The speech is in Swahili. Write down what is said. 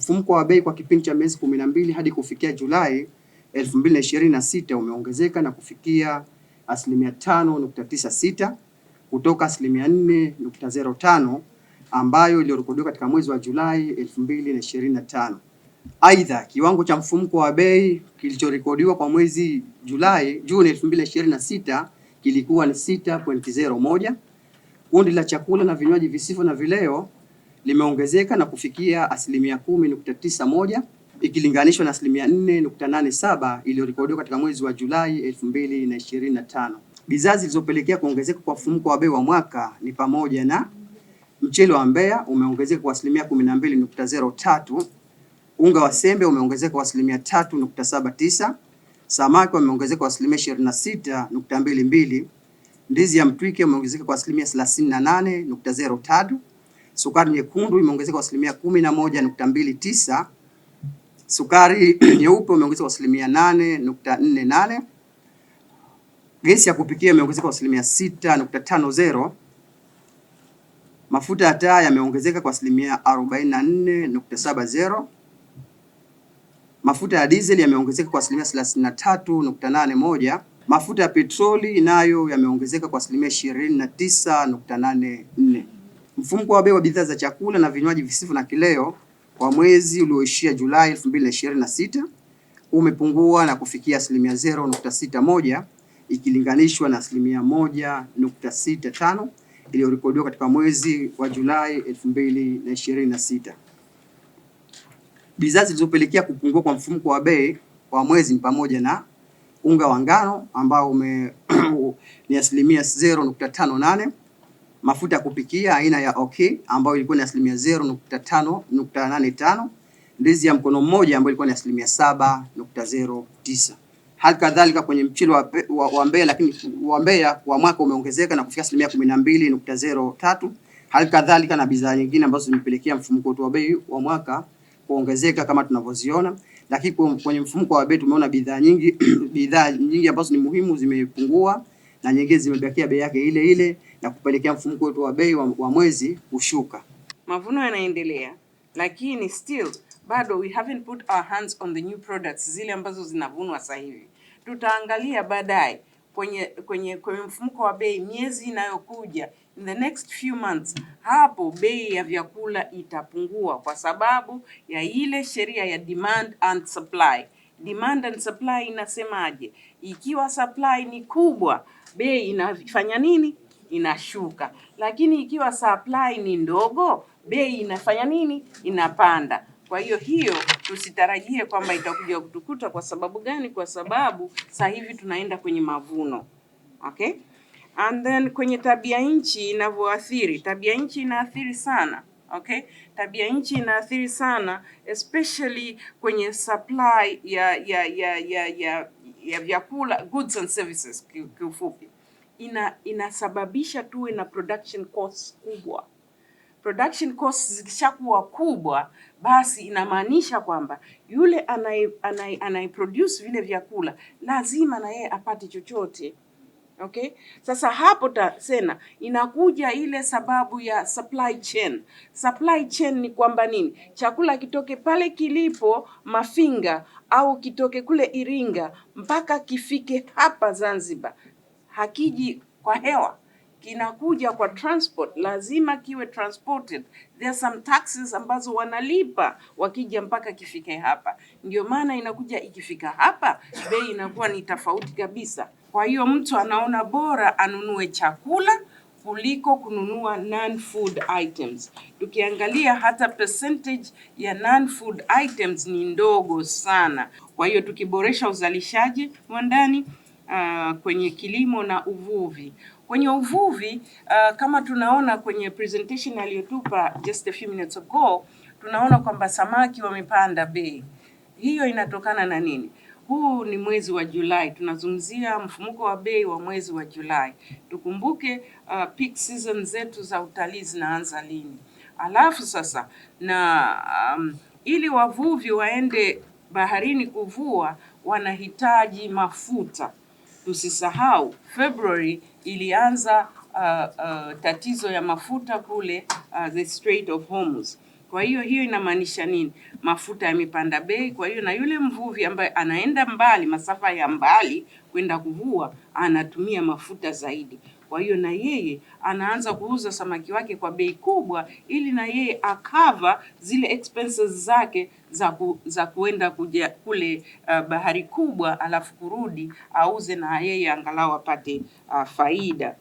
Mfumuko wa bei kwa kipindi cha miezi 12 hadi kufikia Julai 2026 umeongezeka na kufikia 5.96 kutoka 4.05 ambayo iliyorekodiwa katika mwezi wa Julai 2025. Aidha, kiwango cha mfumuko wa bei kilichorekodiwa kwa mwezi Juni 2026 kilikuwa ni 6.01. Kundi la chakula na vinywaji visivyo na vileo limeongezeka na kufikia 10.91 ikilinganishwa na 4.87 iliyorekodiwa katika mwezi wa Julai 2025. Bidhaa zilizopelekea kuongezeka kwa mfumuko wa bei wa mwaka ni pamoja na mchele wa Mbeya umeongezeka kwa 12.03, unga wa sembe umeongezeka kwa 3.79, samaki umeongezeka kwa 26.22, ndizi ya mtwike umeongezeka kwa 38.03, sukari nyekundu imeongezeka kwa 11.29, sukari nyeupe umeongezeka kwa 8.48, gesi ya kupikia imeongezeka kwa 6.50, mafuta ya taa yameongezeka kwa 44.70, mafuta ya diesel yameongezeka kwa 33.81, mafuta ya petroli nayo yameongezeka kwa 29.84. Mfumuko wa bei wa bidhaa za chakula na vinywaji visivyo na kileo kwa mwezi ulioishia Julai 2026 umepungua na kufikia 0.61 ikilinganishwa na 1.65 iliyorekodiwa katika mwezi wa Julai 2026. Bidhaa zilizopelekea kupungua kwa mfumuko wa bei kwa mwezi ni pamoja na unga wa ngano ambao ni 0.58, mafuta ya kupikia aina ya OK ambayo ilikuwa ni 0.85, ndizi ya mkono mmoja ambayo ilikuwa ni 7.09. Hali kadhalika kwenye mchele wa Mbeya, lakini wa Mbeya wa mwaka umeongezeka na kufikia 12.03. Hali kadhalika na bidhaa nyingine ambazo zimepelekea mfumuko wa bei wa mwaka kuongezeka kama tunavyoziona, lakini kwenye mfumuko wa bei tumeona bidhaa nyingi ambazo ni muhimu zimepungua na nyingine zimebakia bei yake ile ile na kupelekea mfumuko wetu wa bei wa mwezi kushuka. Mavuno yanaendelea, lakini still bado we haven't put our hands on the new products zile ambazo zinavunwa sasa hivi. Tutaangalia baadaye kwenye mfumuko wa bei miezi inayokuja, in the next few months, hapo bei ya vyakula itapungua kwa sababu ya ile sheria ya demand and supply. Demand and supply inasemaje? Ikiwa supply ni kubwa, bei inafanya nini? Inashuka. Lakini ikiwa supply ni ndogo, bei inafanya nini? Inapanda. Kwa hiyo tusitarajie kwamba itakuja kutukuta. Kwa sababu gani? Kwa sababu sasa hivi tunaenda kwenye mavuno. Okay? And then kwenye tabia nchi inavyoathiri. Tabia nchi inaathiri sana. Okay? Tabia nchi inaathiri sana, especially kwenye supply ya vyakula, goods and services kiufupi. Inasababisha tuwe na production costs kubwa. Production costs zikishakuwa kubwa, basi inamaanisha kwamba yule anaiproduce vile vyakula lazima na yeye apate chochote. Okay? Sasa hapo tena inakuja ile sababu ya supply chain. Supply chain ni kwamba nini? Chakula kitoke pale kilipo Mafinga au kitoke kule Iringa mpaka kifike hapa Zanzibar. Hakiji kwa hewa, kinakuja kwa transport, lazima kiwe transported. There are some taxes ambazo wanalipa wakija mpaka kifike hapa. Ndio maana inakuja ikifika hapa bei inakuwa ni tofauti kabisa. Kwa hiyo mtu anaona bora anunue chakula kuliko kununua non-food items. Tukiangalia hata percentage ya non-food items ni ndogo sana. Kwa hiyo tukiboresha uzalishaji wa ndani kwenye kilimo na uvuvi. Kwenye uvuvi kama tunaona kwenye presentation aliyotupa just a few minutes ago, tunaona kwamba samaki wamepanda bei. Hiyo inatokana na nini? Huu ni mwezi wa Julai. Tunazungumzia mfumuko wa bei wa mwezi wa Julai. Tukumbuke peak season zetu za utalii zinaanza lini. Alafu sasa ili wavuvi waende baharini kuvua wanahitaji mafuta. Tusisahau February ilianza tatizo ya mafuta kule the Strait of Hormuz. Kwa hiyo inamaanisha nini? Mafuta yamepanda bei. Kwa hiyo na yule mvuvi ambaye anaenda mbali, masafa ya mbali kwenda kuvua, anatumia mafuta zaidi. Kwa hiyo na yeye anaanza kuuza samaki wake kwa bei kubwa, ili na yeye akava zile expenses zake za kuenda kuja kule bahari kubwa, alafu kurudi auze na yeye angalau apate faida.